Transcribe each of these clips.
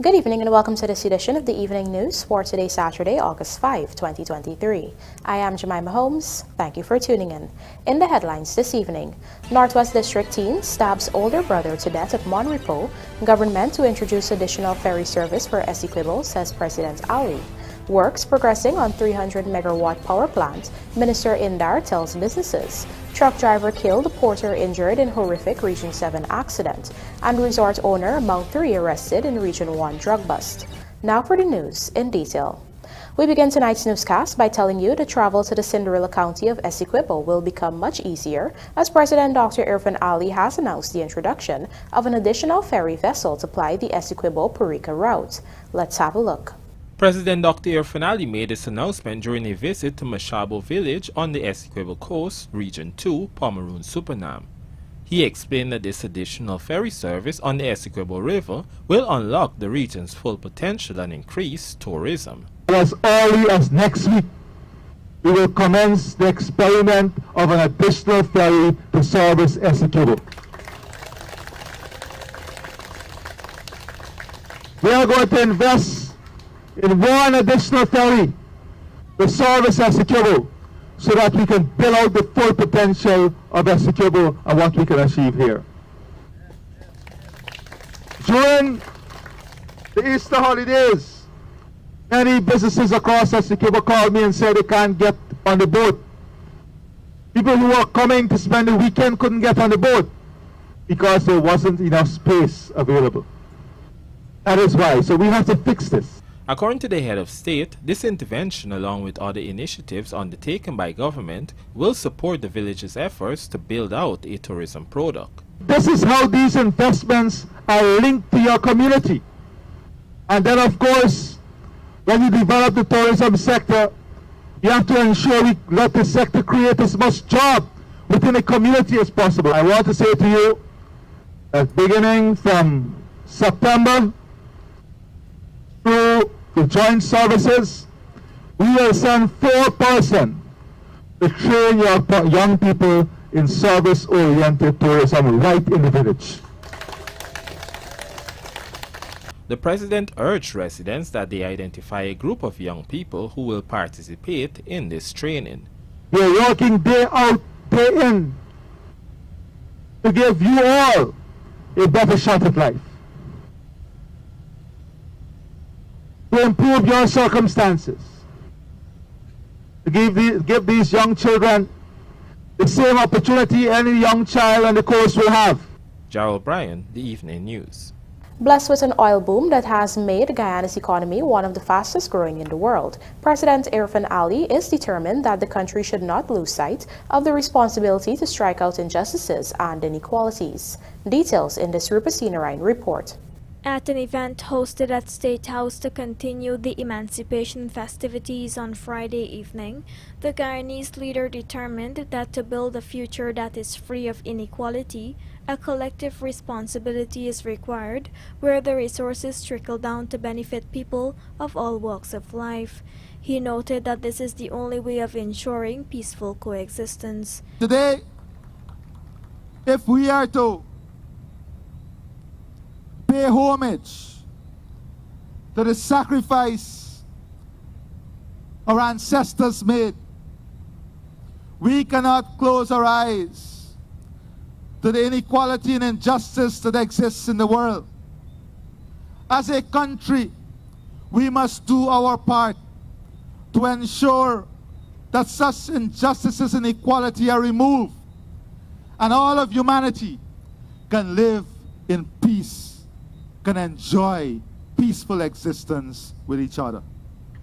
Good evening and welcome to this edition of the Evening News for today, Saturday, August 5, 2023. I am Jemima Holmes. Thank you for tuning in. In the headlines this evening, Northwest District teen stabs older brother to death at REPOS. Government to introduce additional ferry service for ESSEQUIBO, says President Ali. Works progressing on 300 megawatt power plant, Minister INDAR tells businesses. Truck driver killed, porter injured in horrific Region 7 accident, and resort owner among 3 arrested in Region 1 drug bust. Now for the news in detail. We begin tonight's newscast by telling you that travel to the Cinderella County of ESSEQUIBO will become much easier as President Dr. Irfan Ali has announced the introduction of an additional ferry vessel to ply the ESSEQUIBO-Purica route. Let's have a look. President Dr. Irfan Ali made this announcement during a visit to Mashabo village on the ESSEQUIBO coast, Region 2, Pomeroon Supernam. He explained that this additional ferry service on the ESSEQUIBO River will unlock the region's full potential and increase tourism. As early as next week, we will commence the experiment of an additional ferry to service ESSEQUIBO. We are going to invest in one additional ferry to service ESSEQUIBO so that we can build out the full potential of ESSEQUIBO and what we can achieve here. During the Easter holidays, many businesses across ESSEQUIBO called me and said they can't get on the boat. People who were coming to spend the weekend couldn't get on the boat because there wasn't enough space available. That is why. So we have to fix this. According to the head of state, this intervention, along with other initiatives undertaken by government, will support the village's efforts to build out a tourism product. This is how these investments are linked to your community. And then, of course, when you develop the tourism sector, you have to ensure we let the sector create as much job within the community as possible. I want to say to you that beginning from September through the joint services, we will send 4 persons to train your young people in service-oriented tourism right in the village. The president urged residents that they identify a group of young people who will participate in this training. We are working day out, day in to give you all a better shot at life, to improve your circumstances, to give these young children the same opportunity any young child on the coast will have. Gerald Bryan, The Evening News. Blessed with an oil boom that has made Guyana's economy one of the fastest growing in the world, President Irfan Ali is determined that the country should not lose sight of the responsibility to strike out injustices and inequalities. Details in this Seniorine report. At an event hosted at State House to continue the emancipation festivities on Friday evening, the Guyanese leader determined that to build a future that is free of inequality, a collective responsibility is required where the resources trickle down to benefit people of all walks of life. He noted that this is the only way of ensuring peaceful coexistence. Today, if we are to pay homage to the sacrifice our ancestors made, we cannot close our eyes to the inequality and injustice that exists in the world. As a country, we must do our part to ensure that such injustices and inequality are removed and all of humanity can live in peace, can enjoy peaceful existence with each other.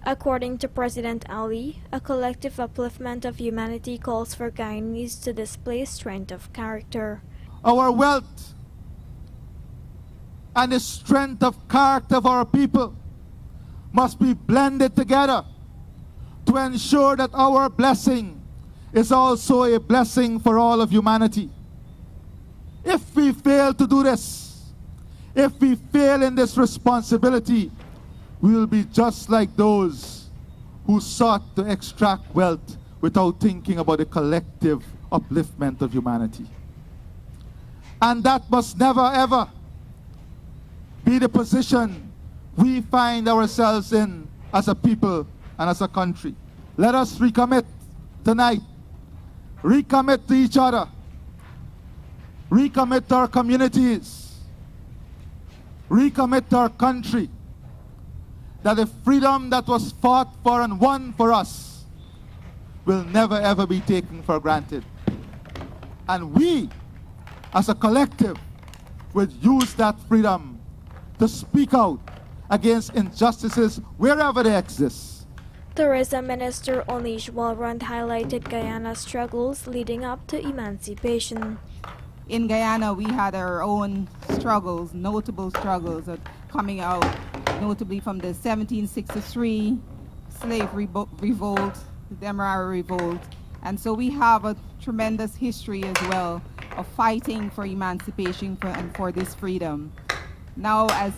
According to President Ali, a collective upliftment of humanity calls for Guyanese to display strength of character. Our wealth and the strength of character of our people must be blended together to ensure that our blessing is also a blessing for all of humanity. If we fail to do this, if we fail in this responsibility, we will be just like those who sought to extract wealth without thinking about the collective upliftment of humanity. And that must never ever be the position we find ourselves in as a people and as a country. Let us recommit tonight, recommit to each other, recommit to our communities, recommit to our country, that the freedom that was fought for and won for us will never ever be taken for granted. And we, as a collective, will use that freedom to speak out against injustices wherever they exist. Tourism Minister Onish Walrand highlighted Guyana's struggles leading up to emancipation. In Guyana, we had our own struggles, notable struggles coming out, notably from the 1763 slave revolt, the Demerara revolt. And so we have a tremendous history as well of fighting for emancipation and for this freedom. Now, as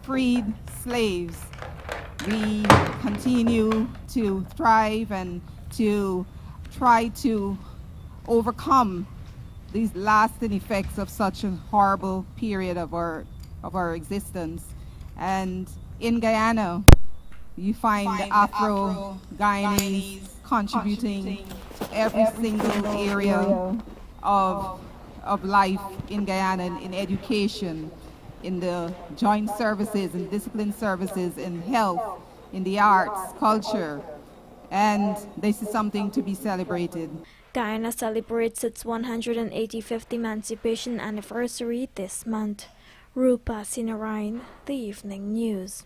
freed slaves, we continue to thrive and to try to overcome these lasting effects of such a horrible period of our existence. And in Guyana, you find the Afro-Guyanese contributing to every single area of life in Guyana, in education, in the joint services and discipline services, in health, in the arts, culture, and this is something to be celebrated. Guyana celebrates its 185th emancipation anniversary this month. Rupa Seniorine, The Evening News.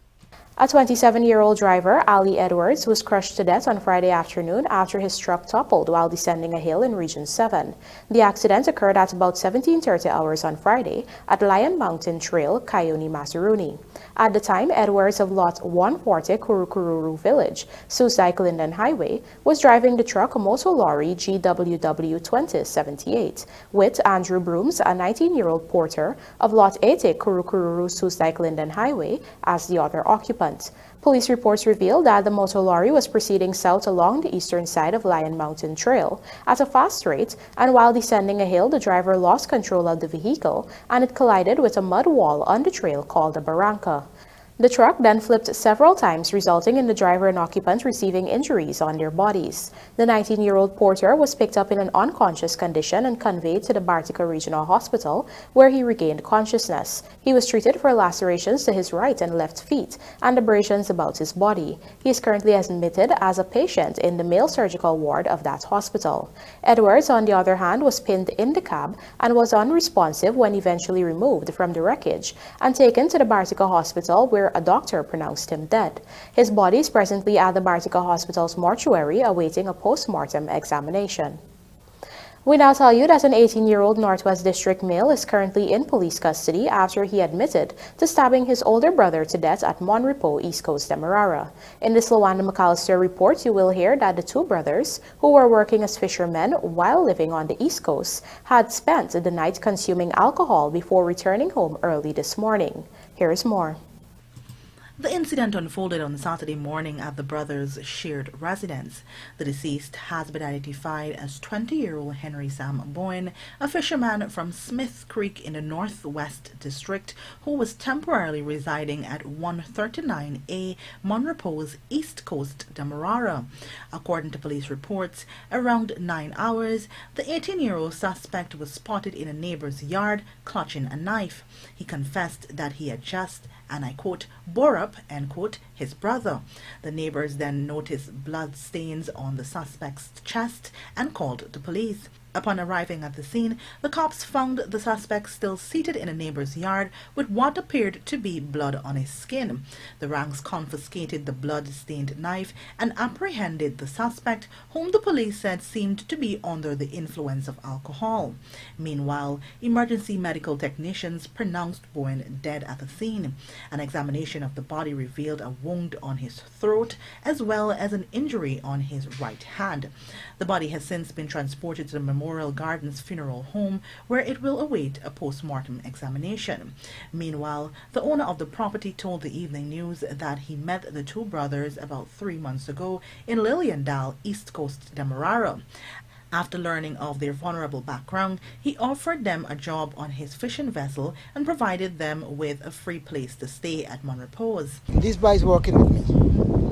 A 27-year-old driver, Ali Edwards, was crushed to death on Friday afternoon after his truck toppled while descending a hill in Region 7. The accident occurred at about 17:30 hours on Friday at Lion Mountain Trail, Cayoni, Mazaruni. At the time, Edwards of Lot 140 Kurukururu Village, Susai Linden Highway, was driving the truck Moto Lorry GWW 2078 with Andrew Brooms, a 19-year-old porter of Lot 80 Kurukururu Susai Linden Highway, as the other occupant. Police reports reveal that the motor lorry was proceeding south along the eastern side of Lion Mountain Trail at a fast rate, and while descending a hill, the driver lost control of the vehicle and it collided with a mud wall on the trail called a barranca. The truck then flipped several times, resulting in the driver and occupant receiving injuries on their bodies. The 19-year-old porter was picked up in an unconscious condition and conveyed to the Bartica Regional Hospital, where he regained consciousness. He was treated for lacerations to his right and left feet and abrasions about his body. He is currently admitted as a patient in the male surgical ward of that hospital. Edwards, on the other hand, was pinned in the cab and was unresponsive when eventually removed from the wreckage and taken to the Bartica Hospital, where a doctor pronounced him dead. His body is presently at the Bartica Hospital's mortuary awaiting a post-mortem examination. We now tell you that an 18-year-old Northwest District male is currently in police custody after he admitted to stabbing his older brother to death at Monrepo, East Coast, Demerara. In this Lawanda McAllister report, you will hear that the two brothers, who were working as fishermen while living on the East Coast, had spent the night consuming alcohol before returning home early this morning. Here's more. The incident unfolded on Saturday morning at the brothers' shared residence. The deceased has been identified as 20-year-old Henry Sam Boyne, a fisherman from Smith Creek in the Northwest District, who was temporarily residing at 139A Monrepo's East Coast, Demerara. According to police reports, around 9 hours, the 18-year-old suspect was spotted in a neighbor's yard clutching a knife. He confessed that he had just, and I quote, bore up, end quote, his brother. The neighbors then noticed blood stains on the suspect's chest and called the police. Upon arriving at the scene, the cops found the suspect still seated in a neighbor's yard with what appeared to be blood on his skin. The ranks confiscated the blood-stained knife and apprehended the suspect, whom the police said seemed to be under the influence of alcohol. Meanwhile, emergency medical technicians pronounced Boyne dead at the scene. An examination of the body revealed a wound on his throat as well as an injury on his right hand. The body has since been transported to the Memorial Gardens Funeral Home, where it will await a post-mortem examination. Meanwhile, the owner of the property told the Evening News that he met the two brothers about 3 months ago in Liliandale, East Coast, Demerara. After learning of their vulnerable background, he offered them a job on his fishing vessel and provided them with a free place to stay at REPOS. These boys working with me,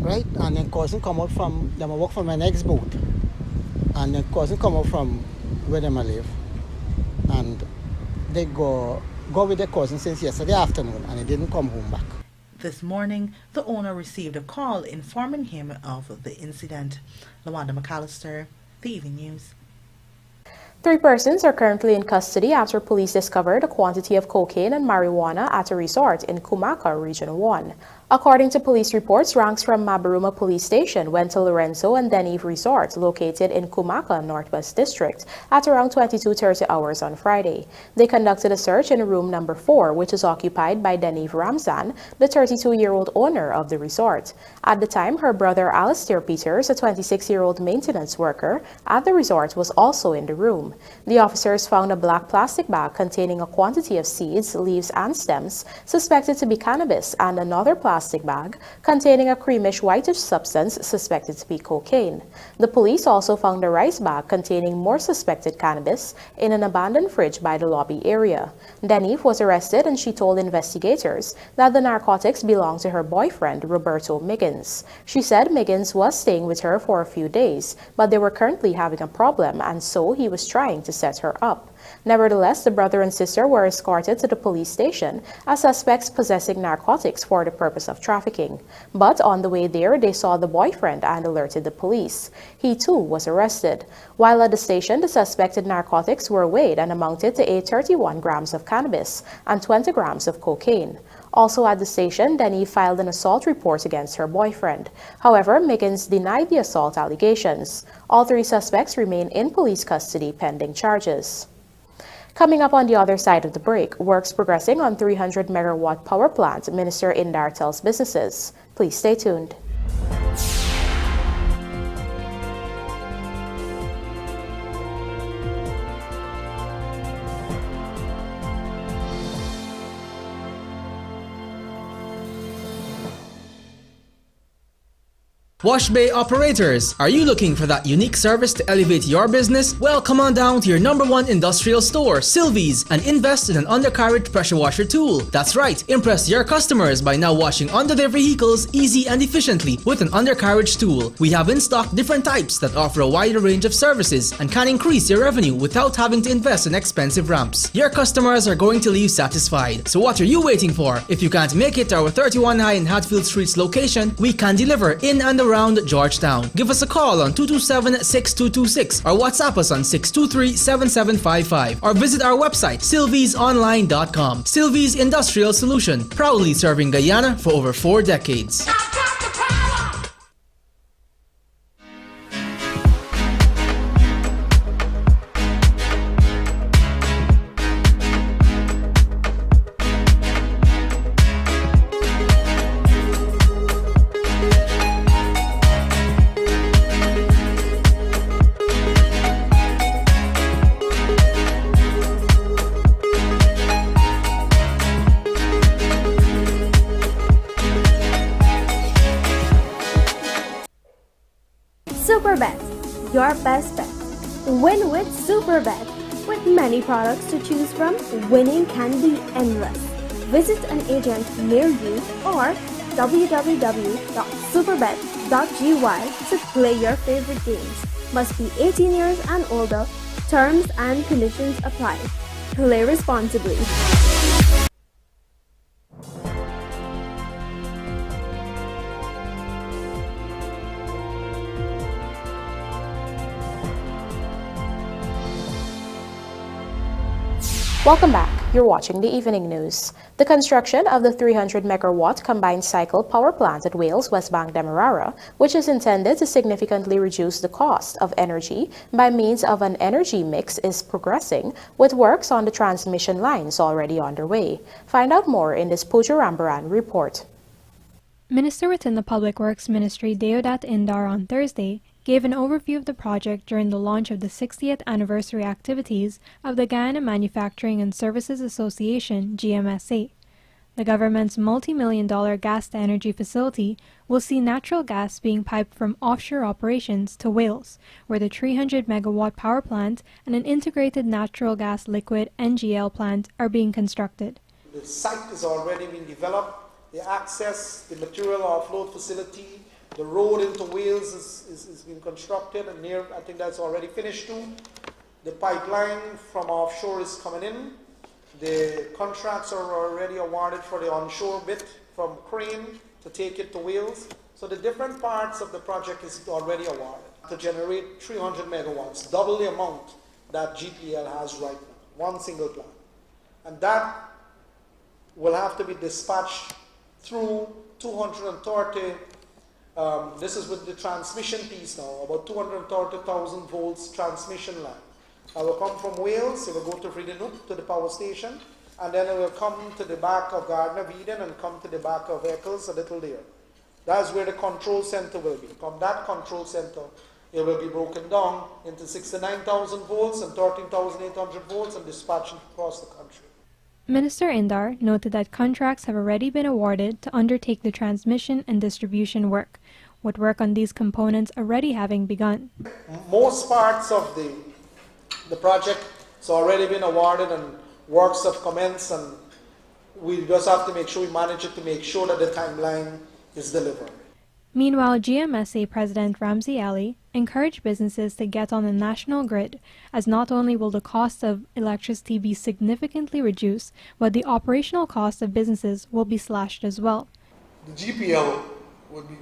right? And then cousin come out from, them work from my next boat. And then cousin come out from where them live. And they go with their cousin since yesterday afternoon, and they didn't come home back. This morning, the owner received a call informing him of the incident. Lawanda McAllister, The Evening News. 3 persons are currently in custody after police discovered a quantity of cocaine and marijuana at a resort in Kumaka, Region 1. According to police reports, ranks from Mabaruma Police Station went to Lorenzo and Deneve Resort, located in Kumaka, Northwest District, at around 22:30 hours on Friday. They conducted a search in room number 4, which is occupied by Deneve Ramzan, the 32-year-old owner of the resort. At the time, her brother Alistair Peters, a 26-year-old maintenance worker at the resort, was also in the room. The officers found a black plastic bag containing a quantity of seeds, leaves, and stems suspected to be cannabis, and another plastic bag containing a creamish whitish substance suspected to be cocaine. The police also found a rice bag containing more suspected cannabis in an abandoned fridge by the lobby area. Deneve was arrested, and she told investigators that the narcotics belonged to her boyfriend, Roberto Miggins. She said Miggins was staying with her for a few days, but they were currently having a problem, and so he was trying to set her up. Nevertheless, the brother and sister were escorted to the police station as suspects possessing narcotics for the purpose of trafficking. But on the way there, they saw the boyfriend and alerted the police. He too was arrested. While at the station, the suspected narcotics were weighed and amounted to 31 grams of cannabis and 20 grams of cocaine. Also at the station, Deneve filed an assault report against her boyfriend. However, Miggins denied the assault allegations. All 3 suspects remain in police custody pending charges. Coming up on the other side of the break, works progressing on 300 megawatt power plant, Minister INDAR tells businesses. Please stay tuned. Wash Bay operators, are you looking for that unique service to elevate your business? Well, come on down to your #1 industrial store, Sylvie's, and invest in an undercarriage pressure washer tool. That's right, impress your customers by now washing under their vehicles easy and efficiently with an undercarriage tool. We have in stock different types that offer a wider range of services and can increase your revenue without having to invest in expensive ramps. Your customers are going to leave satisfied. So what are you waiting for? If you can't make it to our 31 High in Hatfield Streets location, we can deliver in and around Georgetown. Give us a call on 227-6226 or WhatsApp us on 623-7755 or visit our website sylviesonline.com. Sylvie's Industrial Solution, proudly serving Guyana for over 4 decades. Superbet, your best bet. Win with Superbet. With many products to choose from, winning can be endless. Visit an agent near you or www.superbet.gy to play your favorite games. Must be 18 years and older. Terms and conditions apply. Play responsibly. Welcome back. You're watching the Evening News. The construction of the 300 megawatt combined cycle power plant at Wales West Bank Demerara, which is intended to significantly reduce the cost of energy by means of an energy mix, is progressing, with works on the transmission lines already underway. Find out more in this Pooja Rambaran report. Minister within the Public Works Ministry Deodat Indar on Thursday gave an overview of the project during the launch of the 60th anniversary activities of the Guyana Manufacturing and Services Association, GMSA. The government's multi-million-dollar gas-to-energy facility will see natural gas being piped from offshore operations to Wales, where the 300-megawatt power plant and an integrated natural gas liquid NGL plant are being constructed. The site is already being developed. The access, the material offload facility, the road into Wales is being constructed, and I think that's already finished too. The pipeline from offshore is coming in. The contracts are already awarded for the onshore bit from Crane to take it to Wales. So the different parts of the project is already awarded to generate 300 megawatts, double the amount that GPL has right now, one single plant. And that will have to be dispatched through 230, this is with the transmission piece now, about 230,000 volts transmission line. It will come from Wales, it will go to Vridenhoek, to the power station, and then it will come to the back of Gardner Eden and come to the back of Eccles a little there. That's where the control center will be. From that control center, it will be broken down into 69,000 volts and 13,800 volts and dispatched across the country. Minister INDAR noted that contracts have already been awarded to undertake the transmission and distribution work, with work on these components already having begun. Most parts of the project has already been awarded and works have commenced, and we just have to make sure we manage it to make sure that the timeline is delivered. Meanwhile, GMSA President Ramsey Ali encouraged businesses to get on the national grid, as not only will the cost of electricity be significantly reduced, but the operational cost of businesses will be slashed as well. The GPL would be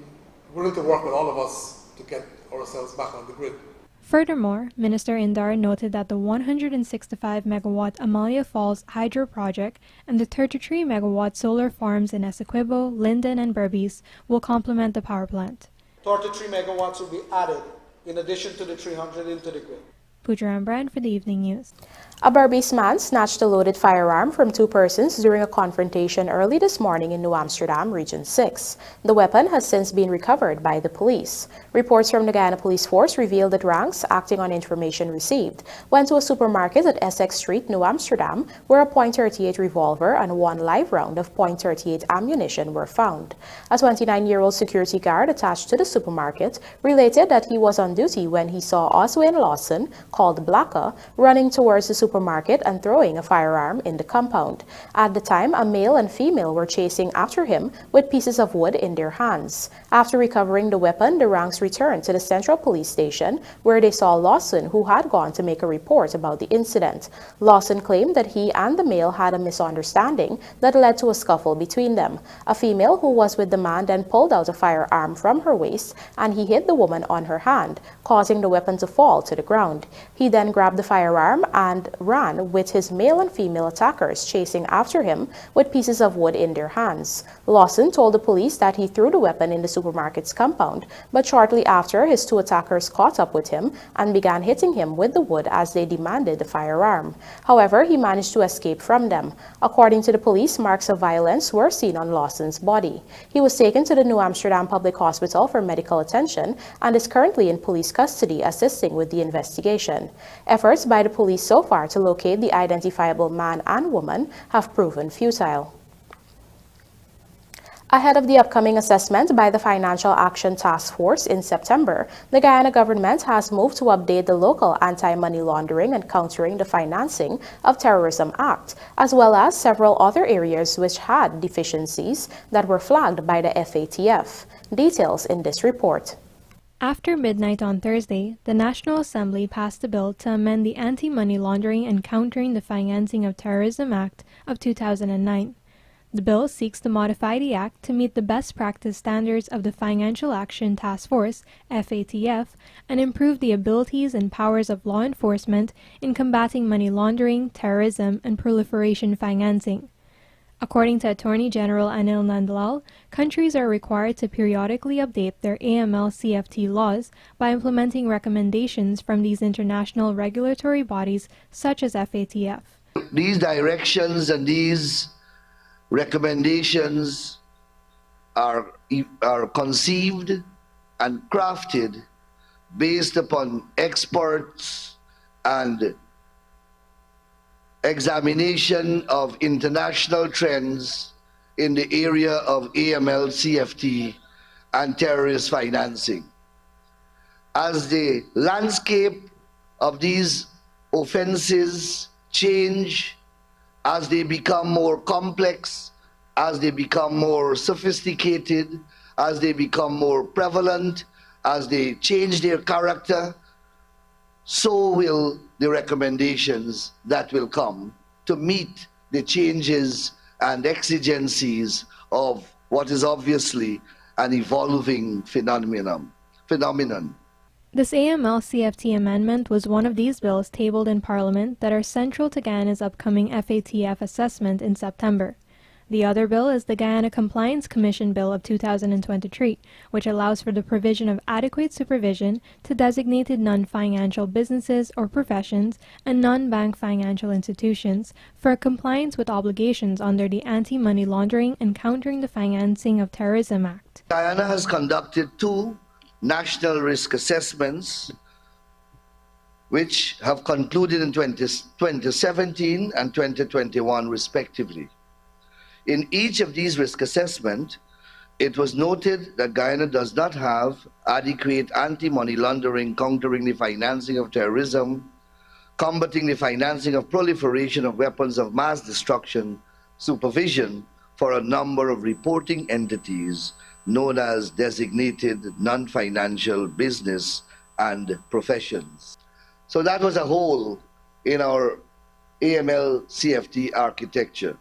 willing to work with all of us to get ourselves back on the grid. Furthermore, Minister INDAR noted that the 165-megawatt Amalia Falls hydro project and the 33-megawatt solar farms in ESSEQUIBO, Linden, and Berbice will complement the power plant. 33 megawatts will be added in addition to the 300 into the grid. Pooja Rambrand for the Evening News. A Berbice man snatched a loaded firearm from two persons during a confrontation early this morning in New Amsterdam, Region 6. The weapon has since been recovered by the police. Reports from the Guyana Police Force revealed that ranks, acting on information received, went to a supermarket at Essex Street, New Amsterdam, where a .38 revolver and one live round of .38 ammunition were found. A 29-year-old security guard attached to the supermarket related that he was on duty when he saw Oswin Lawson, called Blacker, running towards the supermarket and throwing a firearm in the compound. At the time, a male and female were chasing after him with pieces of wood in their hands. After recovering the weapon, the ranks returned to the Central Police Station, where they saw Lawson, who had gone to make a report about the incident. Lawson claimed that he and the male had a misunderstanding that led to a scuffle between them. A female who was with the man then pulled out a firearm from her waist, and he hit the woman on her hand, causing the weapon to fall to the ground. He then grabbed the firearm and ran, with his male and female attackers chasing after him with pieces of wood in their hands. Lawson told the police that he threw the weapon in the supermarket's compound, but shortly after, his two attackers caught up with him and began hitting him with the wood as they demanded the firearm. However, he managed to escape from them. According to the police, marks of violence were seen on Lawson's body. He was taken to the New Amsterdam Public Hospital for medical attention and is currently in police custody, assisting with the investigation. Efforts by the police so far to locate the identifiable man and woman have proven futile. Ahead of the upcoming assessment by the Financial Action Task Force in September, the Guyana government has moved to update the local Anti-Money Laundering and Countering the Financing of Terrorism Act, as well as several other areas which had deficiencies that were flagged by the FATF. Details in this report. After midnight on Thursday, the National Assembly passed a bill to amend the Anti-Money Laundering and Countering the Financing of Terrorism Act of 2009. The bill seeks to modify the Act to meet the best practice standards of the Financial Action Task Force, FATF, and improve the abilities and powers of law enforcement in combating money laundering, terrorism, and proliferation financing. According to Attorney General Anil Nandlal, countries are required to periodically update their AMLCFT laws by implementing recommendations from these international regulatory bodies such as FATF. These directions and these recommendations are conceived and crafted based upon experts and examination of international trends in the area of AMLCFT and terrorist financing. As the landscape of these offenses change, as they become more complex, as they become more sophisticated, as they become more prevalent, as they change their character, so will the recommendations that will come to meet the changes and exigencies of what is obviously an evolving phenomenon. This AMLCFT amendment was one of these bills tabled in Parliament that are central to Guyana's upcoming FATF assessment in September. The other bill is the Guyana Compliance Commission Bill of 2023, which allows for the provision of adequate supervision to designated non-financial businesses or professions and non-bank financial institutions for compliance with obligations under the Anti-Money Laundering and Countering the Financing of Terrorism Act. Guyana has conducted 2 national risk assessments which have concluded in 2017 and 2021 respectively. In each of these risk assessments, it was noted that Guyana does not have adequate anti-money laundering, countering the financing of terrorism, combating the financing of proliferation of weapons of mass destruction, supervision for a number of reporting entities known as designated non-financial business and professions. So that was a hole in our AML-CFT architecture,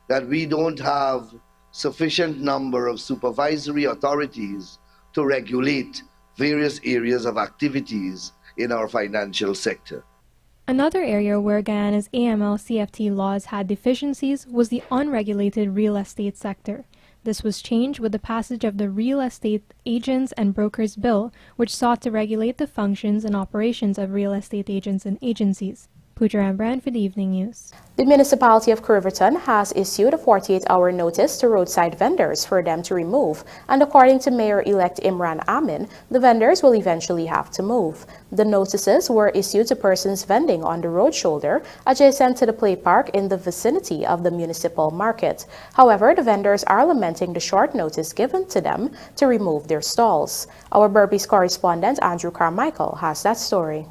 that we don't have sufficient number of supervisory authorities to regulate various areas of activities in our financial sector. Another area where Guyana's AML-CFT laws had deficiencies was the unregulated real estate sector. This was changed with the passage of the Real Estate Agents and Brokers Bill, which sought to regulate the functions and operations of real estate agents and agencies. Pooja Rembrandt for the Evening News. The municipality of Curverton has issued a 48-hour notice to roadside vendors for them to remove, and according to Mayor-elect Imran Amin, the vendors will eventually have to move. The notices were issued to persons vending on the road shoulder adjacent to the play park in the vicinity of the municipal market. However, the vendors are lamenting the short notice given to them to remove their stalls. Our Berbice correspondent Andrew Carmichael has that story.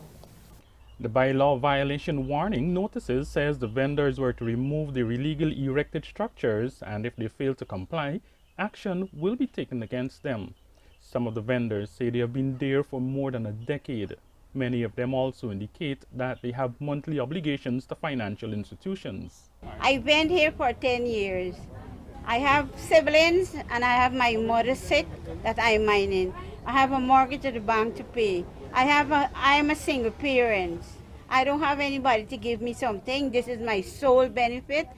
The bylaw violation warning notices says the vendors were to remove the illegally erected structures, and if they fail to comply, action will be taken against them. Some of the vendors say they have been there for more than a decade. Many of them also indicate that they have monthly obligations to financial institutions. I've been here for 10 years. I have siblings and I have my mother sick that I'm mining. I have a mortgage at the bank to pay. I am a single parent. I don't have anybody to give me something. This is my sole benefit,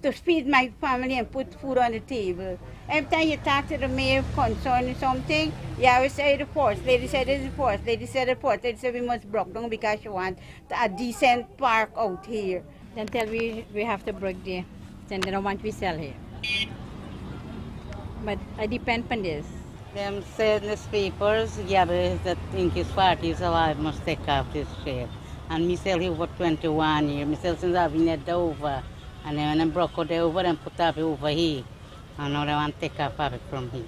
to feed my family and put food on the table. Every time you talk to the mayor concerning something, you always say the force. Lady said it's the force. Lady said the force. Lady said we must break down because she wants a decent park out here. Then tell we have to break there. Then they don't want we sell here. But I depend on this. Them said in the papers, yeah, that think his party is alive, must take off this shit. And me sell here for 21 years. Me sell since I've been at over. And then when I broke out over and put up over here. And now they want to take off it from here.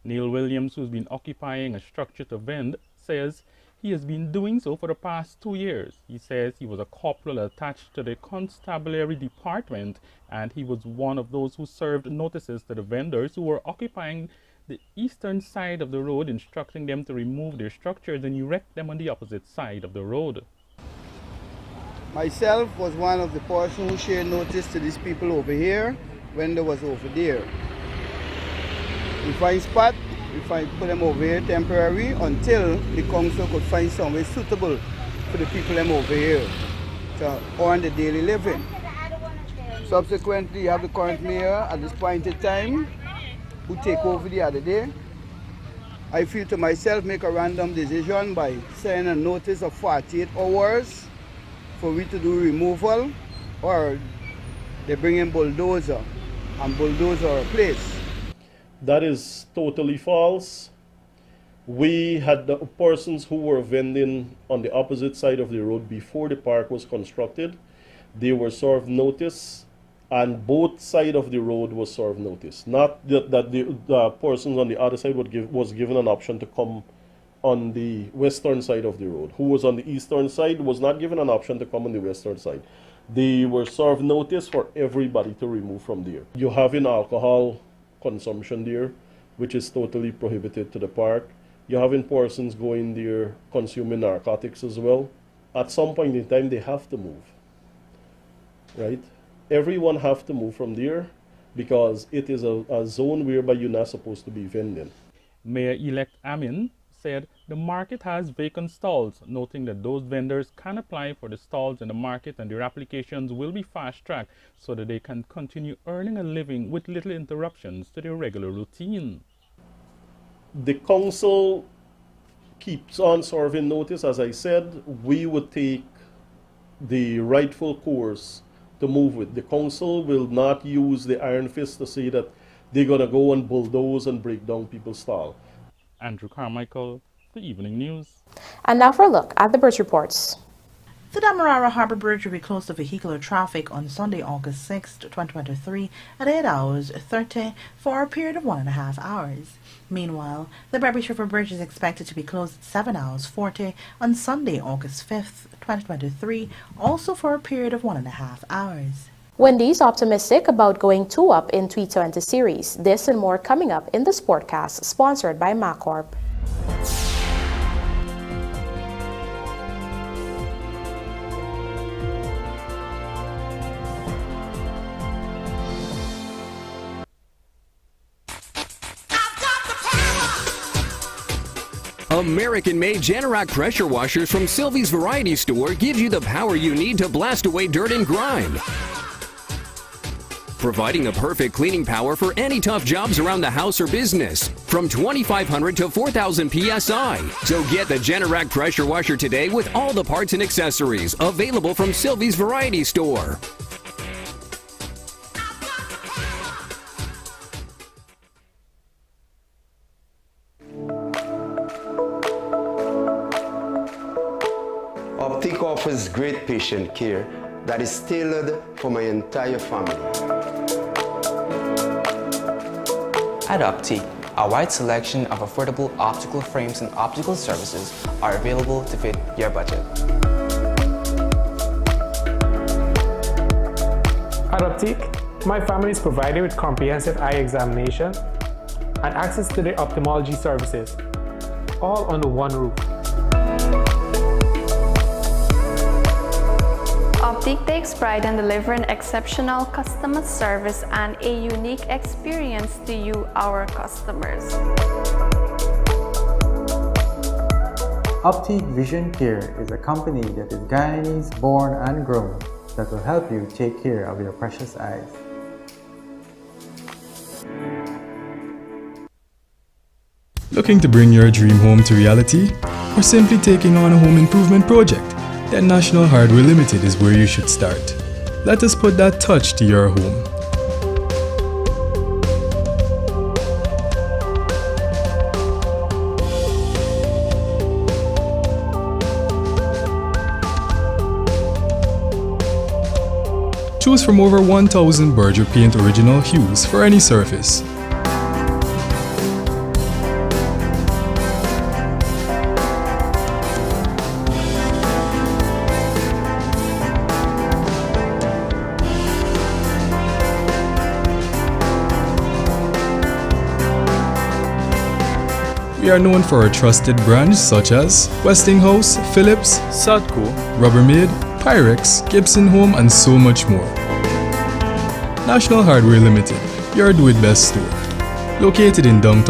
Neil Williams, who's been occupying a structure to vend, says he has been doing so for the past 2 years. He says he was a corporal attached to the constabulary department, and he was one of those who served notices to the vendors who were occupying the eastern side of the road, instructing them to remove their structures and erect them on the opposite side of the road. Myself was one of the person who shared notice to these people over here when they was over there. We find spot, we put them over here temporary until the council could find somewhere suitable for the people them over here to earn the daily living. Subsequently, you have the current mayor at this point in time who take over the other day. I feel to myself make a random decision by sending a notice of 48 hours for we to do removal, or they bring in bulldozer and bulldozer replace. That is totally false. We had the persons who were vending on the opposite side of the road before the park was constructed. They were served notice and both sides of the road was served notice. Not that the persons on the other side was given an option to come on the western side of the road. Who was on the eastern side was not given an option to come on the western side. They were served notice for everybody to remove from there. You having alcohol consumption there, which is totally prohibited to the park. You're having persons going there consuming narcotics as well. At some point in time, they have to move, right? Everyone have to move from there because it is a zone whereby you're not supposed to be vending. Mayor-elect Amin said the market has vacant stalls, noting that those vendors can apply for the stalls in the market and their applications will be fast-tracked so that they can continue earning a living with little interruptions to their regular routine. The council keeps on serving notice. As I said, we would take the rightful course to move with. The council will not use the iron fist to say that they're going to go and bulldoze and break down people's stall. Andrew Carmichael, The Evening News. And now for a look at the bridge reports. The Demerara Harbour Bridge will be closed to vehicular traffic on Sunday, August 6, 2023 at 8 hours 30 for a period of 1.5 hours. Meanwhile, the Berbish River Bridge is expected to be closed at 7 hours 40 on Sunday, August 5th, 2023, also for a period of 1.5 hours. Wendy's optimistic about going 2 up in T20 series. This and more coming up in the Sportcast, sponsored by MacCorp. American-made Generac pressure washers from Sylvie's Variety Store give you the power you need to blast away dirt and grime, providing the perfect cleaning power for any tough jobs around the house or business, from 2,500 to 4,000 psi. So get the Generac pressure washer today with all the parts and accessories available from Sylvie's Variety Store. Optic offers great patient care that is tailored for my entire family. At Optic, a wide selection of affordable optical frames and optical services are available to fit your budget. At Optic, my family is provided with comprehensive eye examination and access to their ophthalmology services, all under one roof. Optic takes pride in delivering exceptional customer service and a unique experience to you, our customers. Optic Vision Care is a company that is Guyanese born and grown that will help you take care of your precious eyes. Looking to bring your dream home to reality? Or simply taking on a home improvement project? Then National Hardware Limited is where you should start. Let us put that touch to your home. Choose from over 1,000 Berger Paint original hues for any surface. We are known for our trusted brands such as Westinghouse, Philips, Sadco, Rubbermaid, Pyrex, Gibson Home, and so much more. National Hardware Limited, your do-it-best store. Located in downtown